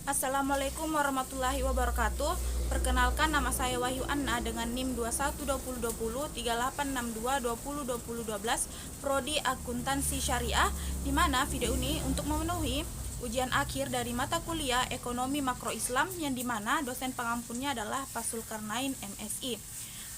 Assalamualaikum warahmatullahi wabarakatuh. Perkenalkan, nama saya Wahyu Anna dengan NIM 212020 3862 202012 Prodi Akuntansi Syariah, di mana video ini untuk memenuhi ujian akhir dari mata kuliah Ekonomi Makro Islam yang dimana dosen pengampunnya adalah Pak Zulkarnain MSI.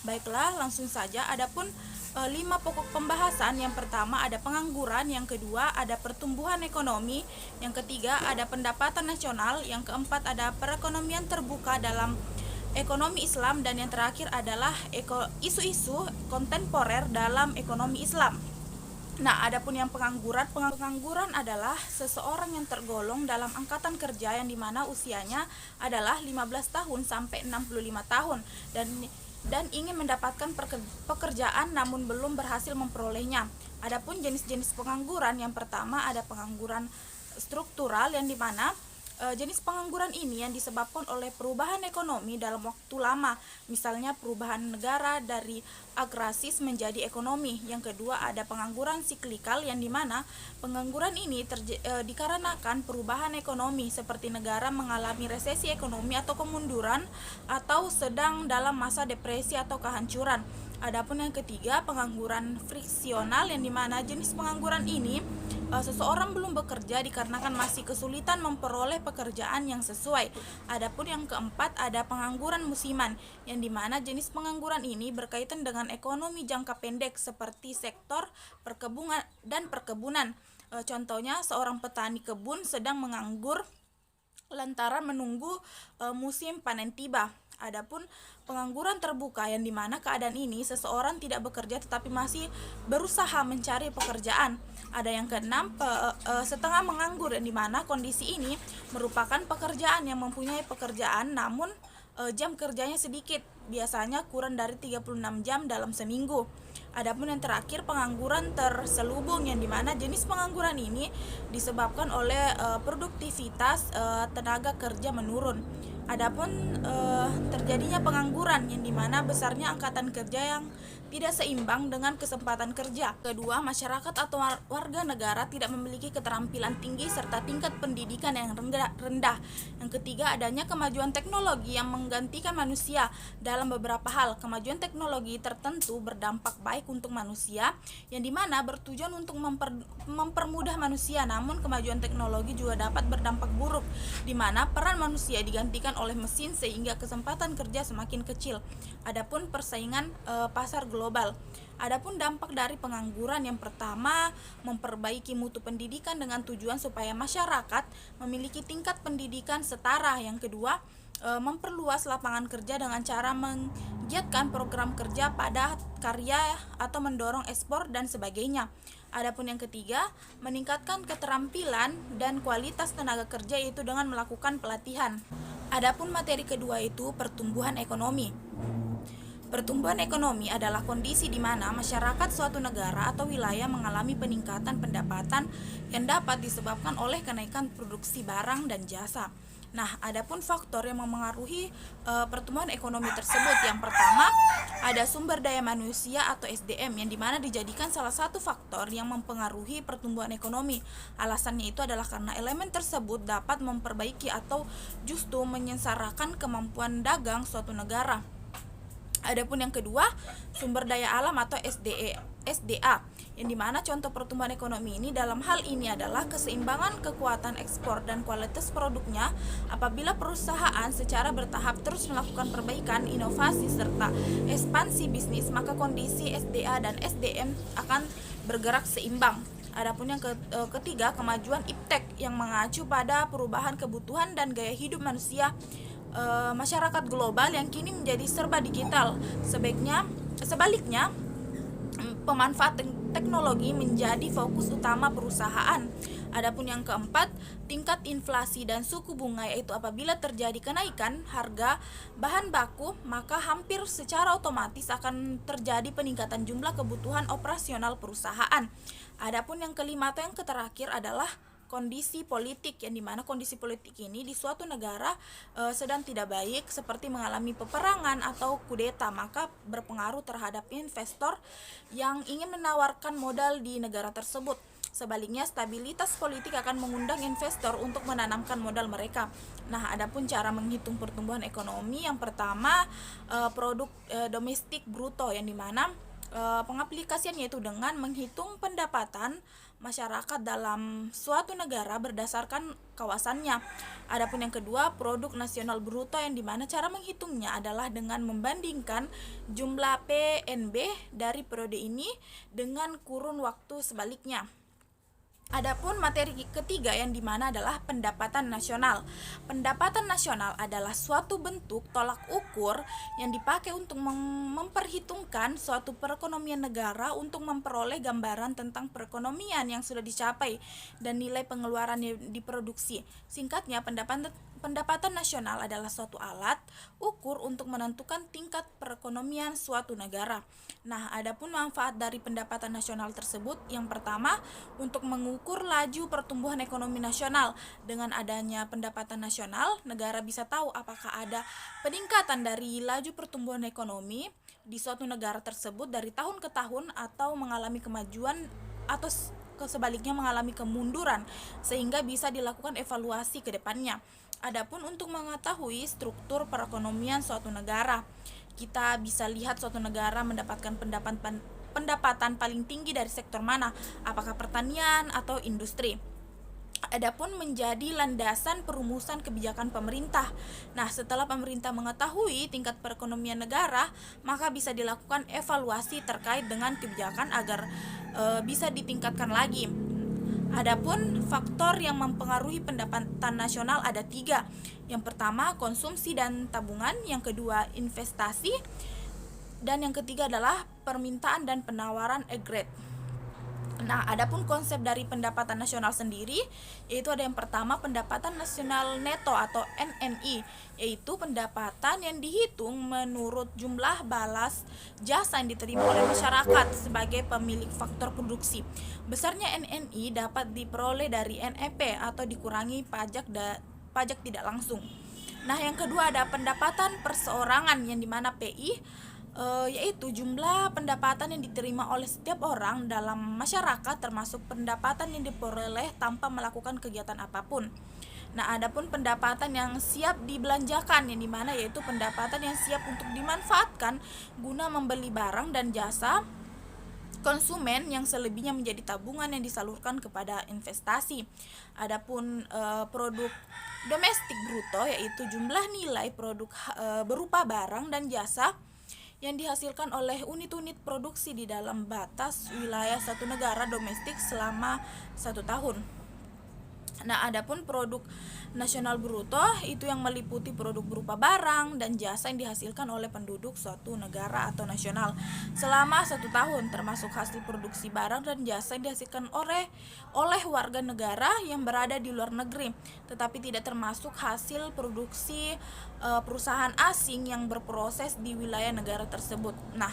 Baiklah, langsung saja. Adapun 5 pokok pembahasan. Yang pertama ada pengangguran, yang kedua ada pertumbuhan ekonomi, yang ketiga ada pendapatan nasional, yang keempat ada perekonomian terbuka dalam ekonomi Islam, dan yang terakhir adalah isu-isu kontemporer dalam ekonomi Islam. Nah, adapun yang pengangguran adalah seseorang yang tergolong dalam angkatan kerja yang dimana usianya adalah 15 tahun sampai 65 tahun dan ingin mendapatkan pekerjaan namun belum berhasil memperolehnya. Adapun jenis-jenis pengangguran, yang pertama ada pengangguran struktural yang dimana jenis pengangguran ini yang disebabkan oleh perubahan ekonomi dalam waktu lama, misalnya perubahan negara dari agrasis menjadi ekonomi. Yang kedua ada pengangguran siklikal yang dimana pengangguran ini dikarenakan perubahan ekonomi seperti negara mengalami resesi ekonomi atau kemunduran atau sedang dalam masa depresi atau kehancuran. Adapun yang ketiga pengangguran friksional yang dimana jenis pengangguran ini seseorang belum bekerja dikarenakan masih kesulitan memperoleh pekerjaan yang sesuai. Adapun yang keempat ada pengangguran musiman yang dimana jenis pengangguran ini berkaitan dengan ekonomi jangka pendek seperti sektor perkebunan. Contohnya seorang petani kebun sedang menganggur lantaran menunggu musim panen tiba. Adapun pengangguran terbuka yang dimana keadaan ini seseorang tidak bekerja tetapi masih berusaha mencari pekerjaan. Ada yang keenam setengah menganggur yang dimana kondisi ini merupakan pekerjaan yang mempunyai pekerjaan namun jam kerjanya sedikit, biasanya kurang dari 36 jam dalam seminggu. Adapun yang terakhir pengangguran terselubung yang dimana jenis pengangguran ini disebabkan oleh produktivitas tenaga kerja menurun. Adapun terjadinya pengangguran yang dimana besarnya angkatan kerja yang tidak seimbang dengan kesempatan kerja. Kedua, masyarakat atau warga negara tidak memiliki keterampilan tinggi serta tingkat pendidikan yang rendah. Yang ketiga, adanya kemajuan teknologi yang menggantikan manusia dalam beberapa hal. Kemajuan teknologi tertentu berdampak baik untuk manusia, yang dimana bertujuan untuk mempermudah manusia. Namun kemajuan teknologi juga dapat berdampak buruk, di mana peran manusia digantikan oleh mesin sehingga kesempatan kerja semakin kecil. Adapun persaingan pasar global. Adapun dampak dari pengangguran, yang pertama memperbaiki mutu pendidikan dengan tujuan supaya masyarakat memiliki tingkat pendidikan setara. Yang kedua memperluas lapangan kerja dengan cara menggiatkan program kerja padat karya atau mendorong ekspor dan sebagainya. Adapun yang ketiga, meningkatkan keterampilan dan kualitas tenaga kerja yaitu dengan melakukan pelatihan. Adapun materi kedua itu pertumbuhan ekonomi. Pertumbuhan ekonomi adalah kondisi di mana masyarakat suatu negara atau wilayah mengalami peningkatan pendapatan yang dapat disebabkan oleh kenaikan produksi barang dan jasa. Nah, adapun faktor yang memengaruhi pertumbuhan ekonomi tersebut, yang pertama ada sumber daya manusia atau SDM yang dimana dijadikan salah satu faktor yang mempengaruhi pertumbuhan ekonomi. Alasannya itu adalah karena elemen tersebut dapat memperbaiki atau justru menyengsarakan kemampuan dagang suatu negara. Adapun yang kedua, sumber daya alam atau SDA, yang dimana contoh pertumbuhan ekonomi ini dalam hal ini adalah keseimbangan kekuatan ekspor dan kualitas produknya. Apabila perusahaan secara bertahap terus melakukan perbaikan, inovasi, serta ekspansi bisnis, maka kondisi SDA dan SDM akan bergerak seimbang. Adapun yang ketiga, kemajuan iptek yang mengacu pada perubahan kebutuhan dan gaya hidup manusia masyarakat global yang kini menjadi serba digital. Sebaliknya, pemanfaatan teknologi menjadi fokus utama perusahaan. Adapun yang keempat, tingkat inflasi dan suku bunga, yaitu apabila terjadi kenaikan harga bahan baku, maka hampir secara otomatis akan terjadi peningkatan jumlah kebutuhan operasional perusahaan. Adapun yang kelima atau yang terakhir adalah kondisi politik, yang dimana kondisi politik ini di suatu negara sedang tidak baik seperti mengalami peperangan atau kudeta, maka berpengaruh terhadap investor yang ingin menawarkan modal di negara tersebut. Sebaliknya, stabilitas politik akan mengundang investor untuk menanamkan modal mereka. Nah, adapun cara menghitung pertumbuhan ekonomi, yang pertama produk domestik bruto, yang dimana pengaplikasiannya itu dengan menghitung pendapatan masyarakat dalam suatu negara berdasarkan kawasannya. Adapun yang kedua, produk nasional bruto, yang dimana cara menghitungnya adalah dengan membandingkan jumlah PNB dari periode ini dengan kurun waktu sebaliknya. Adapun materi ketiga, yang dimana adalah pendapatan nasional. Pendapatan nasional adalah suatu bentuk tolak ukur yang dipakai untuk memperhitungkan suatu perekonomian negara untuk memperoleh gambaran tentang perekonomian yang sudah dicapai dan nilai pengeluaran yang diproduksi. Singkatnya, pendapatan nasional adalah suatu alat ukur untuk menentukan tingkat perekonomian suatu negara. Nah, adapun manfaat dari pendapatan nasional tersebut, yang pertama, untuk mengukur laju pertumbuhan ekonomi nasional. Dengan adanya pendapatan nasional, negara bisa tahu apakah ada peningkatan dari laju pertumbuhan ekonomi di suatu negara tersebut dari tahun ke tahun, atau mengalami kemajuan atau sebaliknya mengalami kemunduran, sehingga bisa dilakukan evaluasi ke depannya. Adapun untuk mengetahui struktur perekonomian suatu negara, kita bisa lihat suatu negara mendapatkan pendapatan paling tinggi dari sektor mana, apakah pertanian atau industri. Adapun menjadi landasan perumusan kebijakan pemerintah. Nah, setelah pemerintah mengetahui tingkat perekonomian negara, maka bisa dilakukan evaluasi terkait dengan kebijakan agar bisa ditingkatkan lagi. Adapun faktor yang mempengaruhi pendapatan nasional ada 3. Yang pertama, konsumsi dan tabungan. Yang kedua, investasi. Dan yang ketiga adalah permintaan dan penawaran aggregate. Nah, adapun konsep dari pendapatan nasional sendiri, yaitu ada yang pertama, pendapatan nasional neto atau NNI, yaitu pendapatan yang dihitung menurut jumlah balas jasa yang diterima oleh masyarakat sebagai pemilik faktor produksi. Besarnya NNI dapat diperoleh dari NEP atau dikurangi pajak tidak langsung. Nah, yang kedua ada pendapatan perseorangan, yang dimana PI, yaitu jumlah pendapatan yang diterima oleh setiap orang dalam masyarakat, termasuk pendapatan yang diperoleh tanpa melakukan kegiatan apapun. Nah, adapun pendapatan yang siap dibelanjakan, yang dimana yaitu pendapatan yang siap untuk dimanfaatkan guna membeli barang dan jasa konsumen, yang selebihnya menjadi tabungan yang disalurkan kepada investasi. Adapun produk domestik bruto, yaitu jumlah nilai produk berupa barang dan jasa yang dihasilkan oleh unit-unit produksi di dalam batas wilayah satu negara domestik selama 1 tahun. Nah, adapun produk nasional bruto itu yang meliputi produk berupa barang dan jasa yang dihasilkan oleh penduduk suatu negara atau nasional selama 1 tahun, termasuk hasil produksi barang dan jasa yang dihasilkan oleh warga negara yang berada di luar negeri, tetapi tidak termasuk hasil produksi perusahaan asing yang berproses di wilayah negara tersebut. Nah,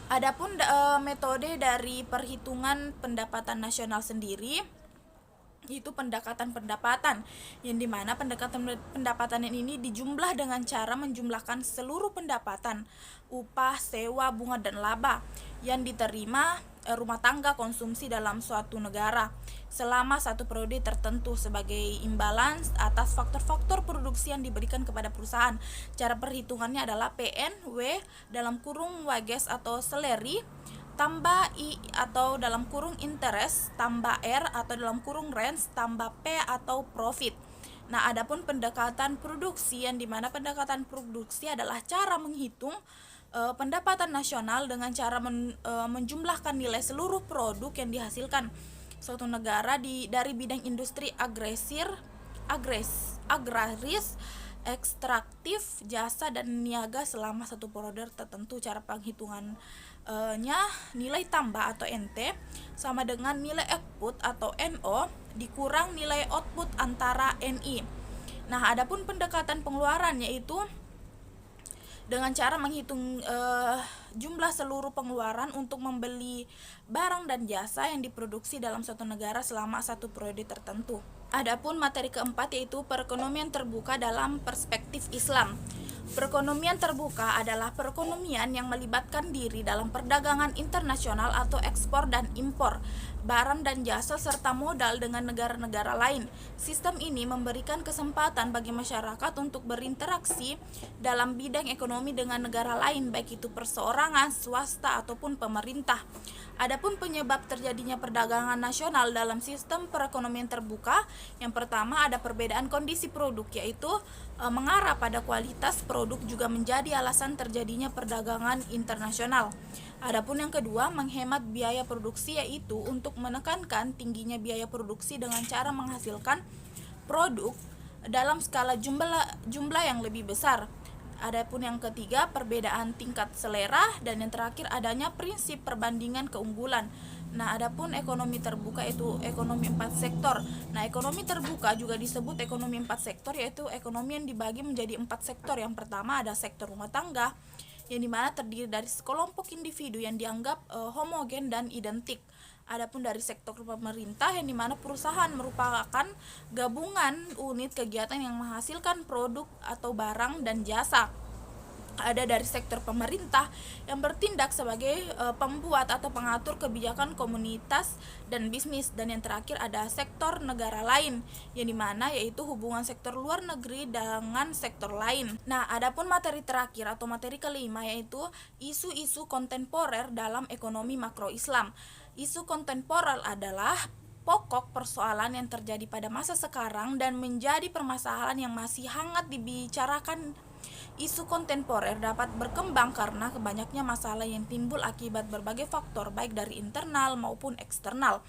adapun metode dari perhitungan pendapatan nasional sendiri, itu pendekatan, yang dimana pendapatan ini dijumlah dengan cara menjumlahkan seluruh pendapatan upah, sewa, bunga, dan laba yang diterima rumah tangga konsumsi dalam suatu negara selama satu periode tertentu sebagai imbalan atas faktor-faktor produksi yang diberikan kepada perusahaan. Cara perhitungannya adalah PN W dalam kurung wages atau salary tambah I atau dalam kurung interest tambah R atau dalam kurung rent tambah P atau profit. Nah, adapun pendekatan produksi, yang dimana pendekatan produksi adalah cara menghitung pendapatan nasional dengan cara menjumlahkan nilai seluruh produk yang dihasilkan suatu negara dari bidang industri agraris, ekstraktif, jasa, dan niaga selama satu periode tertentu. Cara penghitungannya nilai tambah atau NT sama dengan nilai output atau NO dikurang nilai output antara NI. Nah, adapun pendekatan pengeluaran, yaitu dengan cara menghitung jumlah seluruh pengeluaran untuk membeli barang dan jasa yang diproduksi dalam suatu negara selama satu periode tertentu. Adapun materi keempat, yaitu perekonomian terbuka dalam perspektif Islam. Perekonomian terbuka adalah perekonomian yang melibatkan diri dalam perdagangan internasional atau ekspor dan impor barang dan jasa serta modal dengan negara-negara lain. Sistem ini memberikan kesempatan bagi masyarakat untuk berinteraksi dalam bidang ekonomi dengan negara lain, baik itu perseorangan, swasta ataupun pemerintah. Adapun penyebab terjadinya perdagangan nasional dalam sistem perekonomian terbuka, yang pertama ada perbedaan kondisi produk, yaitu mengarah pada kualitas produk juga menjadi alasan terjadinya perdagangan internasional. Adapun yang kedua, menghemat biaya produksi, yaitu untuk menekankan tingginya biaya produksi dengan cara menghasilkan produk dalam skala jumlah yang lebih besar. Adapun yang ketiga, perbedaan tingkat selera, dan yang terakhir adanya prinsip perbandingan keunggulan. Nah, adapun ekonomi terbuka itu ekonomi 4 sektor. Nah, ekonomi terbuka juga disebut ekonomi 4 sektor, yaitu ekonomi yang dibagi menjadi 4 sektor. Yang pertama ada sektor rumah tangga, yang dimana terdiri dari sekelompok individu yang dianggap homogen dan identik. Adapun dari sektor pemerintah, yang dimana perusahaan merupakan gabungan unit kegiatan yang menghasilkan produk atau barang dan jasa. Ada dari sektor pemerintah yang bertindak sebagai pembuat atau pengatur kebijakan komunitas dan bisnis. Dan yang terakhir ada sektor negara lain, yang dimana yaitu hubungan sektor luar negeri dengan sektor lain. Nah, adapun materi terakhir atau materi kelima yaitu isu-isu kontemporer dalam ekonomi makro Islam. Isu kontemporer adalah pokok persoalan yang terjadi pada masa sekarang dan menjadi permasalahan yang masih hangat dibicarakan. Isu kontemporer dapat berkembang karena banyaknya masalah yang timbul akibat berbagai faktor, baik dari internal maupun eksternal.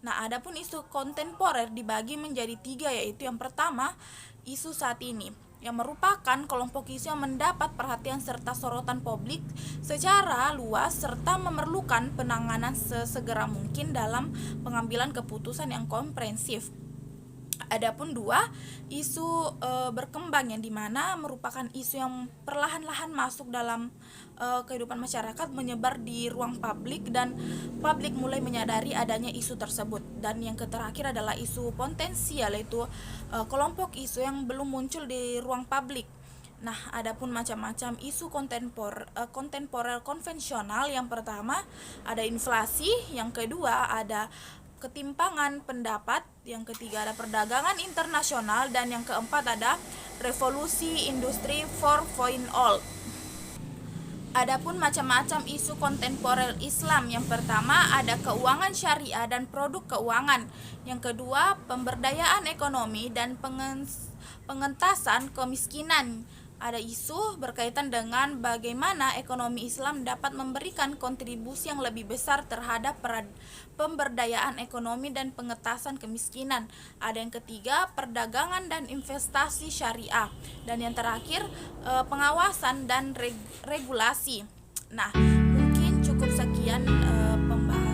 Nah, adapun isu kontemporer dibagi menjadi 3, yaitu yang pertama, isu saat ini, yang merupakan kelompok isu yang mendapat perhatian serta sorotan publik secara luas serta memerlukan penanganan sesegera mungkin dalam pengambilan keputusan yang komprehensif. Adapun 2, isu berkembang, yang dimana merupakan isu yang perlahan-lahan masuk dalam kehidupan masyarakat, menyebar di ruang publik dan publik mulai menyadari adanya isu tersebut. Dan yang terakhir adalah isu potensial, yaitu kelompok isu yang belum muncul di ruang publik. Nah, adapun macam-macam isu kontemporer konvensional, yang pertama ada inflasi, yang kedua ada ketimpangan pendapat, yang ketiga ada perdagangan internasional, dan yang keempat ada revolusi industri 4.0. Adapun macam-macam isu kontemporer Islam, yang pertama ada keuangan syariah dan produk keuangan, yang kedua pemberdayaan ekonomi dan pengentasan kemiskinan. Ada isu berkaitan dengan bagaimana ekonomi Islam dapat memberikan kontribusi yang lebih besar terhadap pemberdayaan ekonomi dan pengentasan kemiskinan. Ada yang ketiga, perdagangan dan investasi syariah. Dan yang terakhir, pengawasan dan regulasi. Nah, mungkin cukup sekian pembahasan